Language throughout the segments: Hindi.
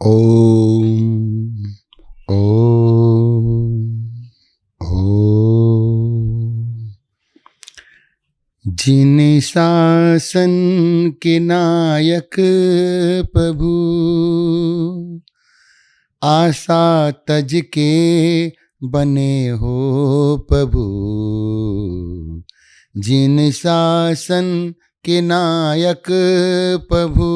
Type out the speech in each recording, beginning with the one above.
ओम ओम ओम। जिन शासन के नायक प्रभु, आशा तज के बने हो प्रभु। जिन शासन के नायक प्रभु,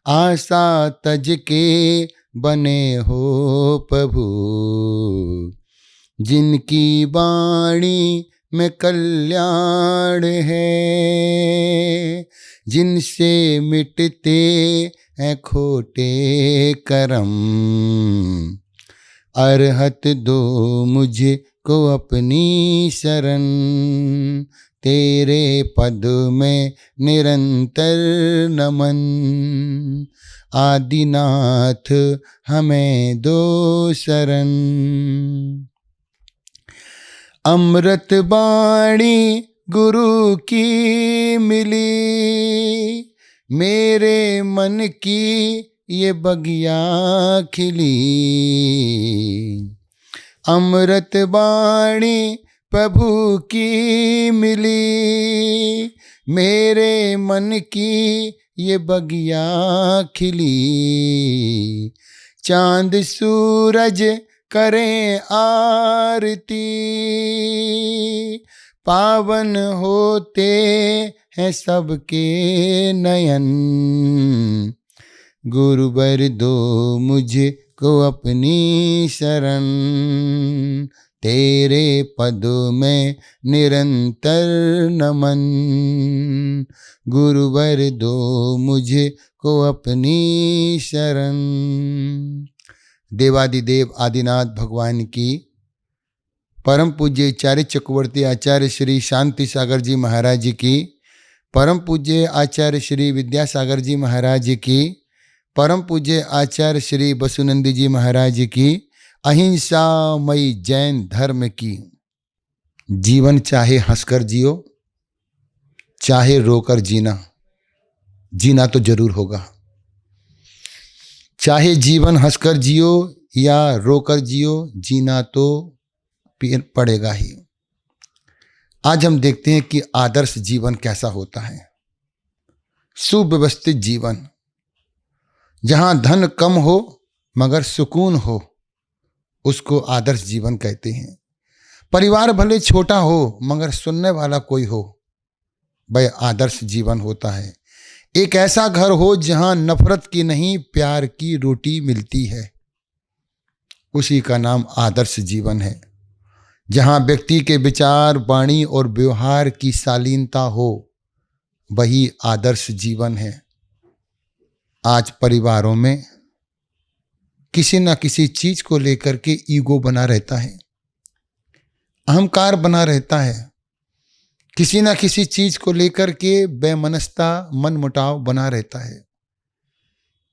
आशा तज के बने हो प्रभु। जिनकी वाणी में कल्याण है, जिनसे मिटते हैं खोटे करम। अरहत दो मुझे को अपनी शरण, तेरे पद में निरंतर नमन। आदिनाथ हमें दो शरण। अमृत वाणी गुरु की मिली, मेरे मन की ये बगिया खिली। अमृत वाणी प्रभु की मिली, मेरे मन की ये बगिया खिली। चांद सूरज करें आरती, पावन होते हैं सबके नयन। गुरुवर दो मुझे को अपनी शरण, तेरे पद में निरंतर नमन। गुरुवर दो मुझे को अपनी शरण। देवादिदेव आदिनाथ भगवान की परम पूज्य आचार्य चक्रवर्ती आचार्य श्री शांति सागर जी महाराज जी की, परम पूज्य आचार्य श्री विद्यासागर जी महाराज की, परम पूज्य आचार्य श्री बसुनंदी जी महाराज की अहिंसामयी जैन धर्म की। जीवन चाहे हंसकर जियो, चाहे रोकर जीना, जीना तो जरूर होगा। चाहे जीवन हंसकर जियो या रोकर जियो, जीना तो पड़ेगा ही। आज हम देखते हैं कि आदर्श जीवन कैसा होता है। सुव्यवस्थित जीवन, जहां धन कम हो मगर सुकून हो, उसको आदर्श जीवन कहते हैं। परिवार भले छोटा हो मगर सुनने वाला कोई हो, वह आदर्श जीवन होता है। एक ऐसा घर हो जहां नफरत की नहीं प्यार की रोटी मिलती है, उसी का नाम आदर्श जीवन है। जहां व्यक्ति के विचार, वाणी और व्यवहार की शालीनता हो, वही आदर्श जीवन है। आज परिवारों में किसी न किसी चीज को लेकर के ईगो बना रहता है, अहंकार बना रहता है। किसी न किसी चीज को लेकर के बेमनस्ता, मनमुटाव बना रहता है।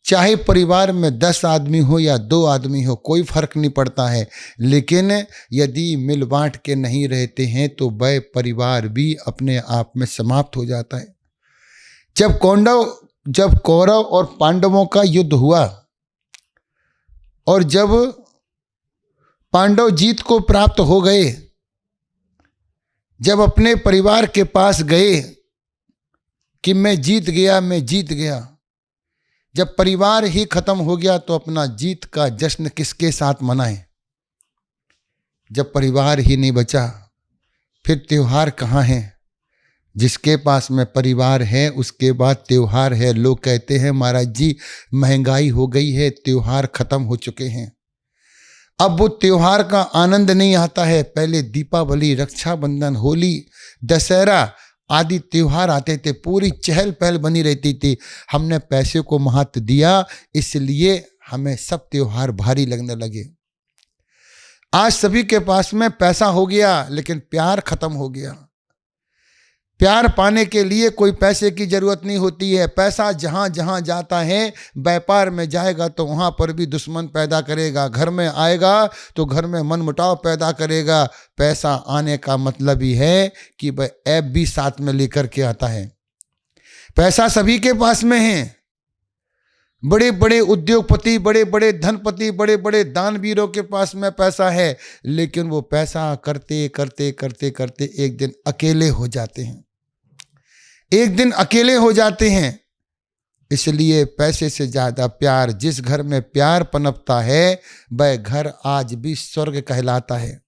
चाहे परिवार में 10 आदमी हो या 2 आदमी हो, कोई फर्क नहीं पड़ता है। लेकिन यदि मिल बांट के नहीं रहते हैं तो वह परिवार भी अपने आप में समाप्त हो जाता है। जब कौरव और पांडवों का युद्ध हुआ और जब पांडव जीत को प्राप्त हो गए, जब अपने परिवार के पास गए कि मैं जीत गया, जब परिवार ही खत्म हो गया तो अपना जीत का जश्न किसके साथ मनाएं? जब परिवार ही नहीं बचा, फिर त्योहार कहाँ है? जिसके पास में परिवार है उसके बाद त्योहार है। लोग कहते हैं महाराज जी महंगाई हो गई है, त्योहार खत्म हो चुके हैं। अब वो त्योहार का आनंद नहीं आता है। पहले दीपावली, रक्षाबंधन, होली, दशहरा आदि त्योहार आते थे, पूरी चहल पहल बनी रहती थी। हमने पैसे को महत्व दिया, इसलिए हमें सब त्योहार भारी लगने लगे। आज सभी के पास में पैसा हो गया लेकिन प्यार खत्म हो गया। प्यार पाने के लिए कोई पैसे की जरूरत नहीं होती है। पैसा जहां जहां जाता है, व्यापार में जाएगा तो वहां पर भी दुश्मन पैदा करेगा, घर में आएगा तो घर में मनमुटाव पैदा करेगा। पैसा आने का मतलब ही है कि वह ऐब भी साथ में लेकर के आता है। पैसा सभी के पास में है, बड़े बड़े उद्योगपति, बड़े बड़े धनपति, बड़े बड़े दानवीरों के पास में पैसा है, लेकिन वो पैसा करते करते करते करते एक दिन अकेले हो जाते हैं, एक दिन अकेले हो जाते हैं। इसलिए पैसे से ज्यादा प्यार, जिस घर में प्यार पनपता है वह घर आज भी स्वर्ग कहलाता है।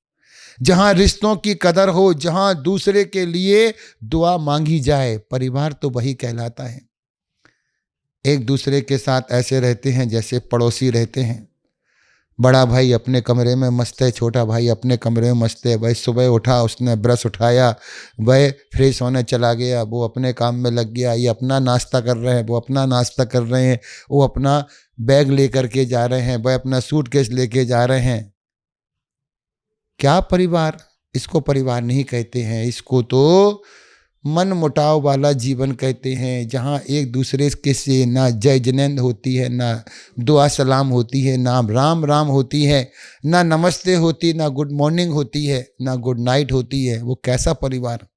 जहां रिश्तों की कदर हो, जहां दूसरे के लिए दुआ मांगी जाए, परिवार तो वही कहलाता है। एक दूसरे के साथ ऐसे रहते हैं जैसे पड़ोसी रहते हैं। बड़ा भाई अपने कमरे में मस्त है, छोटा भाई अपने कमरे में मस्त है। वह सुबह उठा, उसने ब्रश उठाया, वह फ्रेश होने चला गया, वो अपने काम में लग गया। ये अपना नाश्ता कर रहे हैं, वो अपना नाश्ता कर रहे हैं, वो अपना बैग लेकर के जा रहे हैं, वह अपना सूटकेस लेके जा रहे हैं। क्या परिवार? इसको परिवार नहीं कहते हैं, इसको तो मन मुटाव वाला जीवन कहते हैं, जहाँ एक दूसरे के से ना जय जनेंद होती है, ना दुआ सलाम होती है, ना राम राम होती है, ना नमस्ते होती, ना गुड मॉर्निंग होती है, ना गुड नाइट होती है। वो कैसा परिवार?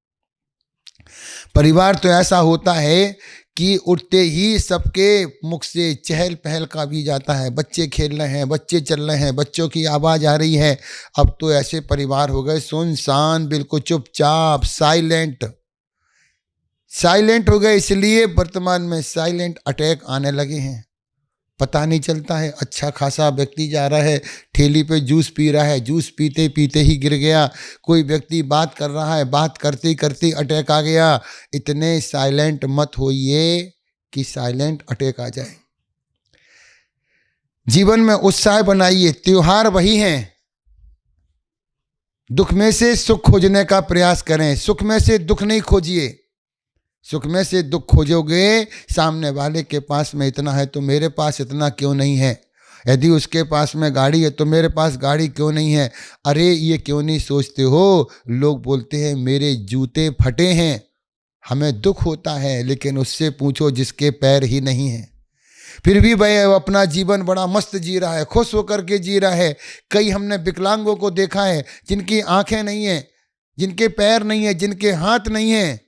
परिवार तो ऐसा होता है कि उठते ही सबके मुख से चहल पहल का भी जाता है। बच्चे खेल रहे हैं, बच्चे चल रहे हैं, बच्चों की आवाज़ आ रही है। अब तो ऐसे परिवार हो गए सुनसान, बिल्कुल चुपचाप, साइलेंट हो गए। इसलिए वर्तमान में साइलेंट अटैक आने लगे हैं। पता नहीं चलता है, अच्छा खासा व्यक्ति जा रहा है, ठेली पे जूस पी रहा है, जूस पीते पीते ही गिर गया। कोई व्यक्ति बात कर रहा है, बात करते करते अटैक आ गया। इतने साइलेंट मत होइए कि साइलेंट अटैक आ जाए। जीवन में उत्साह बनाइए। त्योहार वही हैं, दुख में से सुख खोजने का प्रयास करें, सुख में से दुख नहीं खोजिए। सुख में से दुख खोजोगे, सामने वाले के पास में इतना है तो मेरे पास इतना क्यों नहीं है, यदि उसके पास में गाड़ी है तो मेरे पास गाड़ी क्यों नहीं है। अरे ये क्यों नहीं सोचते हो? लोग बोलते हैं मेरे जूते फटे हैं, हमें दुख होता है, लेकिन उससे पूछो जिसके पैर ही नहीं है, फिर भी वह अपना जीवन बड़ा मस्त जी रहा है, खुश होकर के जी रहा है। कई हमने विकलांगों को देखा है जिनकी आंखें नहीं है, जिनके पैर नहीं है, जिनके हाथ नहीं है,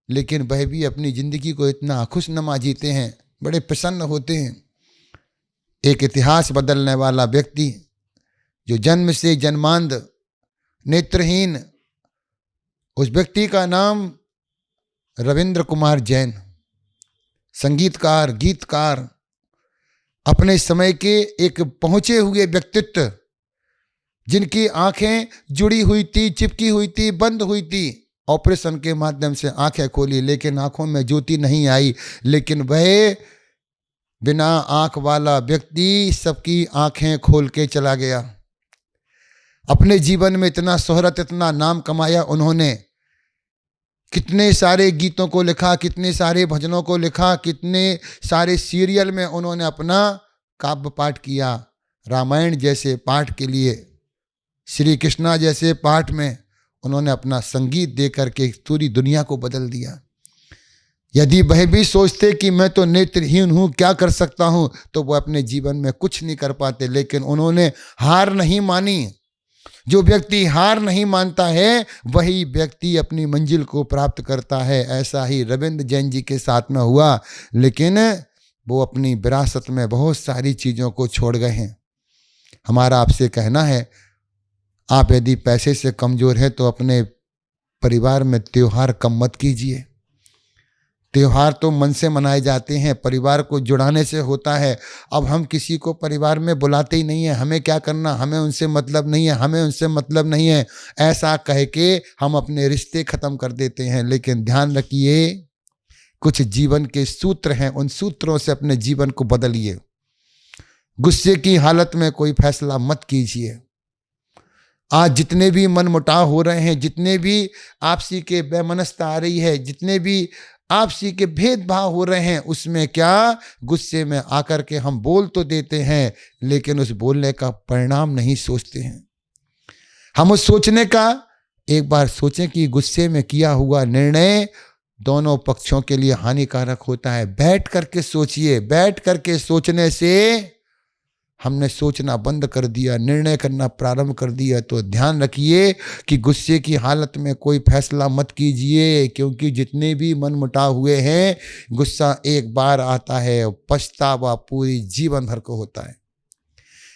लेकिन वह भी अपनी जिंदगी को इतना खुशनुमा जीते हैं, बड़े प्रसन्न होते हैं। एक इतिहास बदलने वाला व्यक्ति जो जन्म से जन्मांध नेत्रहीन, उस व्यक्ति का नाम रविंद्र कुमार जैन, संगीतकार, गीतकार, अपने समय के एक पहुंचे हुए व्यक्तित्व, जिनकी आंखें जुड़ी हुई थी, चिपकी हुई थी, बंद हुई थी। ऑपरेशन के माध्यम से आंखें खोली, लेकिन आंखों में ज्योति नहीं आई। लेकिन वह बिना आंख वाला व्यक्ति सबकी आंखें खोल के चला गया। अपने जीवन में इतना शोहरत, इतना नाम कमाया उन्होंने। कितने सारे गीतों को लिखा, कितने सारे भजनों को लिखा, कितने सारे सीरियल में उन्होंने अपना काव्य पाठ किया। रामायण जैसे पाठ के लिए, श्री कृष्णा जैसे पाठ में उन्होंने अपना संगीत दे करके पूरी दुनिया को बदल दिया। यदि वह भी सोचते कि मैं तो नेत्रहीन हूँ, क्या कर सकता हूँ, तो वह अपने जीवन में कुछ नहीं कर पाते। लेकिन उन्होंने हार नहीं मानी। जो व्यक्ति हार नहीं मानता है वही व्यक्ति अपनी मंजिल को प्राप्त करता है। ऐसा ही रविंद्र जैन जी के साथ में हुआ, लेकिन वो अपनी विरासत में बहुत सारी चीज़ों को छोड़ गए हैं। हमारा आपसे कहना है, आप यदि पैसे से कमज़ोर हैं तो अपने परिवार में त्योहार कम मत कीजिए। त्योहार तो मन से मनाए जाते हैं, परिवार को जुड़ाने से होता है। अब हम किसी को परिवार में बुलाते ही नहीं है, हमें क्या करना, हमें उनसे मतलब नहीं है, हमें उनसे मतलब नहीं है, ऐसा कह के हम अपने रिश्ते ख़त्म कर देते हैं। लेकिन ध्यान रखिए, कुछ जीवन के सूत्र हैं, उन सूत्रों से अपने जीवन को बदलिए। गुस्से की हालत में कोई फैसला मत कीजिए। आज जितने भी मनमुटाव हो रहे हैं, जितने भी आपसी के बेमनस्ता आ रही है, जितने भी आपसी के भेदभाव हो रहे हैं, उसमें क्या, गुस्से में आकर के हम बोल तो देते हैं, लेकिन उस बोलने का परिणाम नहीं सोचते हैं। हम उस सोचने का एक बार सोचें कि गुस्से में किया हुआ निर्णय दोनों पक्षों के लिए हानिकारक होता है। बैठ करके सोचिए। बैठ करके सोचने से हमने सोचना बंद कर दिया, निर्णय करना प्रारंभ कर दिया, तो ध्यान रखिए कि गुस्से की हालत में कोई फैसला मत कीजिए, क्योंकि जितने भी मनमुटाव हुए हैं, गुस्सा एक बार आता है, पछतावा पूरी जीवन भर को होता है।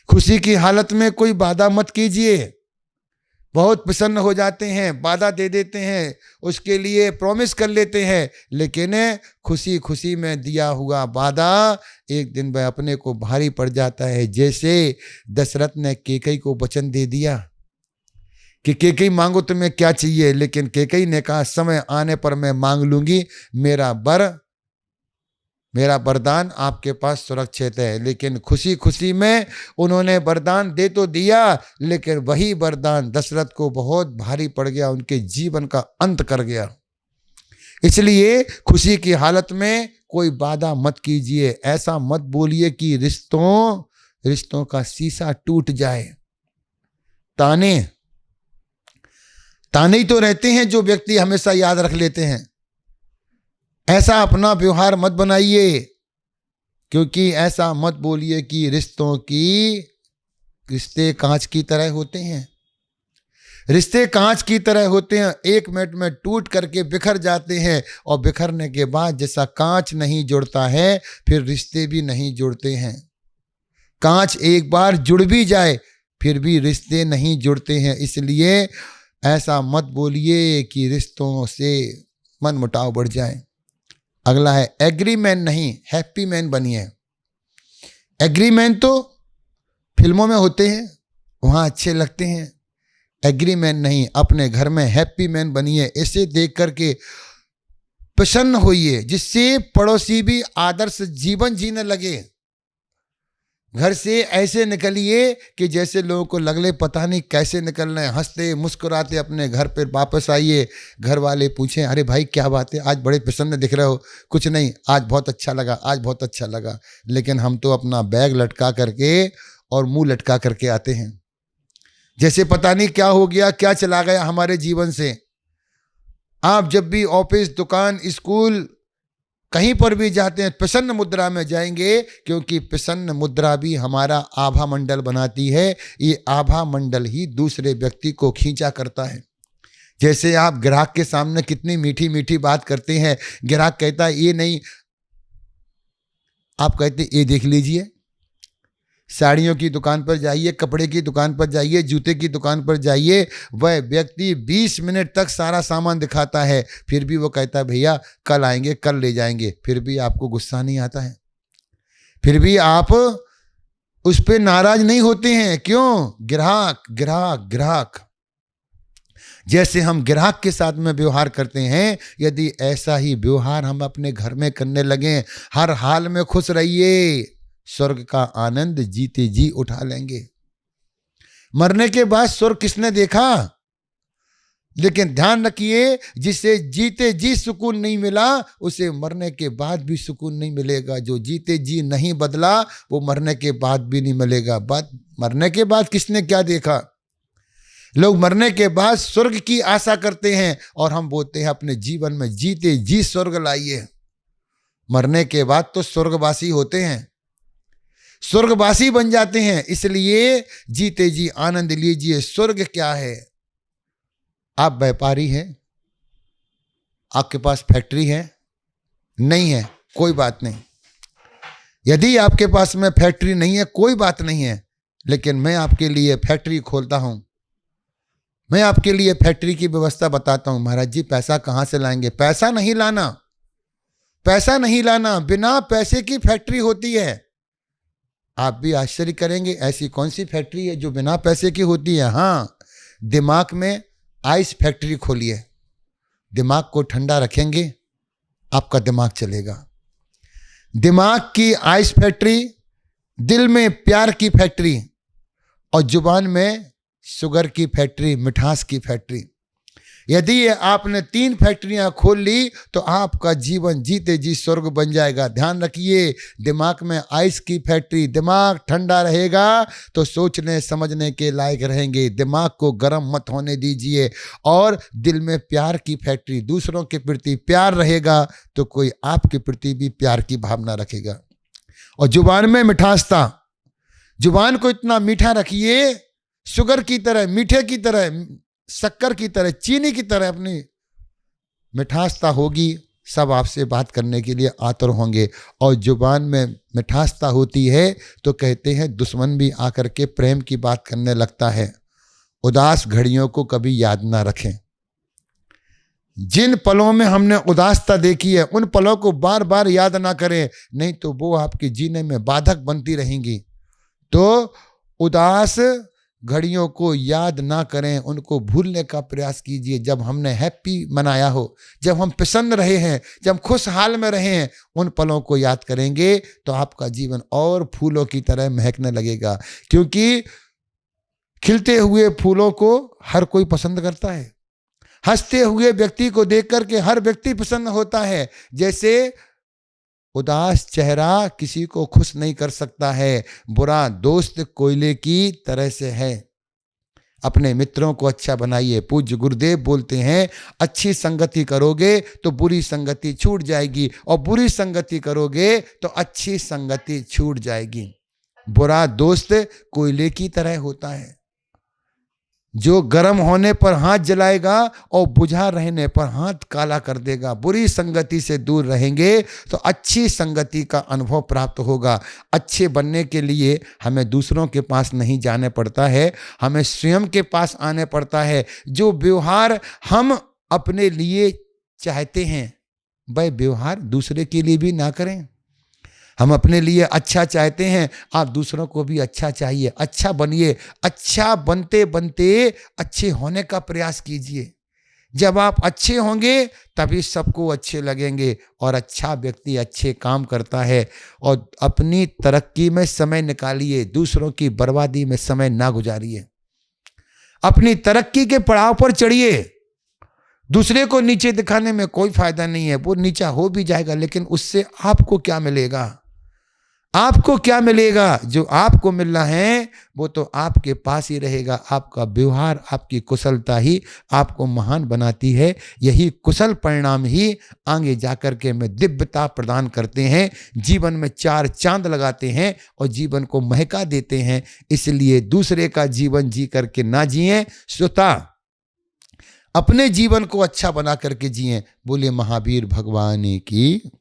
खुशी की हालत में कोई बाधा मत कीजिए। बहुत प्रसन्न हो जाते हैं, बाधा दे देते हैं, उसके लिए प्रॉमिस कर लेते हैं, लेकिन खुशी खुशी में दिया हुआ बाधा एक दिन वह अपने को भारी पड़ जाता है। जैसे दशरथ ने कैकेयी को वचन दे दिया कि कैकेयी मांगो तुम्हें क्या चाहिए, लेकिन कैकेयी ने कहा समय आने पर मैं मांग लूंगी, मेरा वरदान आपके पास सुरक्षित है। लेकिन खुशी खुशी में उन्होंने वरदान दे तो दिया, लेकिन वही वरदान दशरथ को बहुत भारी पड़ गया, उनके जीवन का अंत कर गया। इसलिए खुशी की हालत में कोई बाधा मत कीजिए। ऐसा मत बोलिए कि रिश्तों का शीशा टूट जाए। ताने ही तो रहते हैं जो व्यक्ति हमेशा याद रख लेते हैं। ऐसा अपना व्यवहार मत बनाइए, क्योंकि ऐसा मत बोलिए कि रिश्ते कांच की तरह होते हैं। रिश्ते कांच की तरह होते हैं, 1 मिनट में टूट करके बिखर जाते हैं, और बिखरने के बाद जैसा कांच नहीं जुड़ता है, फिर रिश्ते भी नहीं जुड़ते हैं। कांच एक बार जुड़ भी जाए फिर भी रिश्ते नहीं जुड़ते हैं। इसलिए ऐसा मत बोलिए कि रिश्तों से मनमुटाव बढ़ जाए। अगला है एग्रीमेंट नहीं, हैप्पी मैन बनिए। एग्रीमेंट तो फिल्मों में होते हैं, वहाँ अच्छे लगते हैं। एग्रीमेंट नहीं, अपने घर में हैप्पी मैन बनिए। इसे देख करके प्रसन्न होइए, जिससे पड़ोसी भी आदर्श जीवन जीने लगे। घर से ऐसे निकलिए कि जैसे लोगों को लगले पता नहीं कैसे निकल रहे हैं, हंसते मुस्कुराते अपने घर पर वापस आइए। घर वाले पूछें, अरे भाई क्या बात है, आज बड़े प्रसन्न दिख रहे हो। कुछ नहीं, आज बहुत अच्छा लगा, आज बहुत अच्छा लगा। लेकिन हम तो अपना बैग लटका करके और मुंह लटका करके आते हैं, जैसे पता नहीं क्या हो गया, क्या चला गया हमारे जीवन से। आप जब भी ऑफिस, दुकान, स्कूल, कहीं पर भी जाते हैं, प्रसन्न मुद्रा में जाएंगे, क्योंकि प्रसन्न मुद्रा भी हमारा आभा मंडल बनाती है। ये आभा मंडल ही दूसरे व्यक्ति को खींचा करता है। जैसे आप ग्राहक के सामने कितनी मीठी मीठी बात करते हैं, ग्राहक कहता है ये नहीं, आप कहते ये देख लीजिए। साड़ियों की दुकान पर जाइए, कपड़े की दुकान पर जाइए, जूते की दुकान पर जाइए, वह व्यक्ति 20 मिनट तक सारा सामान दिखाता है, फिर भी वो कहता है भैया कल आएंगे, कल ले जाएंगे। फिर भी आपको गुस्सा नहीं आता है, फिर भी आप उस पर नाराज नहीं होते हैं। क्यों? ग्राहक ग्राहक ग्राहक। जैसे हम ग्राहक के साथ में व्यवहार करते हैं, यदि ऐसा ही व्यवहार हम अपने घर में करने लगे, हर हाल में खुश रहिए, स्वर्ग का आनंद जीते जी उठा लेंगे। मरने के बाद स्वर्ग किसने देखा? लेकिन ध्यान रखिए, जिसे जीते जी सुकून नहीं मिला, उसे मरने के बाद भी सुकून नहीं मिलेगा। जो जीते जी नहीं बदला, वो मरने के बाद भी नहीं मिलेगा। मरने के बाद किसने क्या देखा? लोग मरने के बाद स्वर्ग की आशा करते हैं, और हम बोलते हैं अपने जीवन में जीते जी स्वर्ग लाइए। मरने के बाद तो स्वर्गवासी होते हैं, स्वर्गवासी बन जाते हैं। इसलिए जीते जी आनंद लीजिए। स्वर्ग क्या है? आप व्यापारी हैं, आपके पास फैक्ट्री है? नहीं है, कोई बात नहीं। यदि आपके पास में फैक्ट्री नहीं है, कोई बात नहीं है, लेकिन मैं आपके लिए फैक्ट्री खोलता हूं, मैं आपके लिए फैक्ट्री की व्यवस्था बताता हूं। महाराज जी पैसा कहां से लाएंगे? पैसा नहीं लाना, पैसा नहीं लाना, बिना पैसे की फैक्ट्री होती है। आप भी आश्चर्य करेंगे, ऐसी कौन सी फैक्ट्री है जो बिना पैसे की होती है? हाँ, दिमाग में आइस फैक्ट्री खोलिए। दिमाग को ठंडा रखेंगे, आपका दिमाग चलेगा। दिमाग की आइस फैक्ट्री, दिल में प्यार की फैक्ट्री, और जुबान में शुगर की फैक्ट्री, मिठास की फैक्ट्री। यदि आपने 3 फैक्ट्रियां खोल ली, तो आपका जीवन जीते जी स्वर्ग बन जाएगा। ध्यान रखिए, दिमाग में आइस की फैक्ट्री, दिमाग ठंडा रहेगा तो सोचने समझने के लायक रहेंगे। दिमाग को गर्म मत होने दीजिए। और दिल में प्यार की फैक्ट्री, दूसरों के प्रति प्यार रहेगा तो कोई आपके प्रति भी प्यार की भावना रखेगा। और जुबान में मिठासता, जुबान को इतना मीठा रखिए, शुगर की तरह, मीठे की तरह, शक्कर की तरह, चीनी की तरह अपनी मिठासता होगी, सब आपसे बात करने के लिए आतुर होंगे। और जुबान में मिठासता होती है तो कहते हैं दुश्मन भी आकर के प्रेम की बात करने लगता है। उदास घड़ियों को कभी याद ना रखें। जिन पलों में हमने उदासता देखी है उन पलों को बार बार याद ना करें, नहीं तो वो आपके जीने में बाधक बनती रहेंगी। तो उदास घड़ियों को याद ना करें, उनको भूलने का प्रयास कीजिए। जब हमने हैप्पी मनाया हो, जब हम प्रसन्न रहे हैं, जब खुशहाल में रहे हैं, उन पलों को याद करेंगे तो आपका जीवन और फूलों की तरह महकने लगेगा। क्योंकि खिलते हुए फूलों को हर कोई पसंद करता है, हंसते हुए व्यक्ति को देख करके हर व्यक्ति प्रसन्न होता है। जैसे उदास चेहरा किसी को खुश नहीं कर सकता है, बुरा दोस्त कोयले की तरह से है। अपने मित्रों को अच्छा बनाइए। पूज्य गुरुदेव बोलते हैं अच्छी संगति करोगे तो बुरी संगति छूट जाएगी, और बुरी संगति करोगे तो अच्छी संगति छूट जाएगी। बुरा दोस्त कोयले की तरह होता है, जो गर्म होने पर हाथ जलाएगा और बुझा रहने पर हाथ काला कर देगा। बुरी संगति से दूर रहेंगे तो अच्छी संगति का अनुभव प्राप्त होगा। अच्छे बनने के लिए हमें दूसरों के पास नहीं जाने पड़ता है, हमें स्वयं के पास आने पड़ता है। जो व्यवहार हम अपने लिए चाहते हैं वह व्यवहार दूसरे के लिए भी ना करें। हम अपने लिए अच्छा चाहते हैं, आप दूसरों को भी अच्छा चाहिए। अच्छा बनिए, अच्छा बनते बनते अच्छे होने का प्रयास कीजिए। जब आप अच्छे होंगे तभी सबको अच्छे लगेंगे, और अच्छा व्यक्ति अच्छे काम करता है। और अपनी तरक्की में समय निकालिए, दूसरों की बर्बादी में समय ना गुजारिए। अपनी तरक्की के पड़ाव पर चढ़िए। दूसरे को नीचे दिखाने में कोई फायदा नहीं है, वो नीचा हो भी जाएगा, लेकिन उससे आपको क्या मिलेगा? आपको क्या मिलेगा? जो आपको मिलना है वो तो आपके पास ही रहेगा। आपका व्यवहार, आपकी कुशलता ही आपको महान बनाती है। यही कुशल परिणाम ही आगे जाकर के में दिव्यता प्रदान करते हैं, जीवन में चार चांद लगाते हैं और जीवन को महका देते हैं। इसलिए दूसरे का जीवन जी करके ना जिए, स्वतः अपने जीवन को अच्छा बना करके जिए। बोले महावीर भगवान की।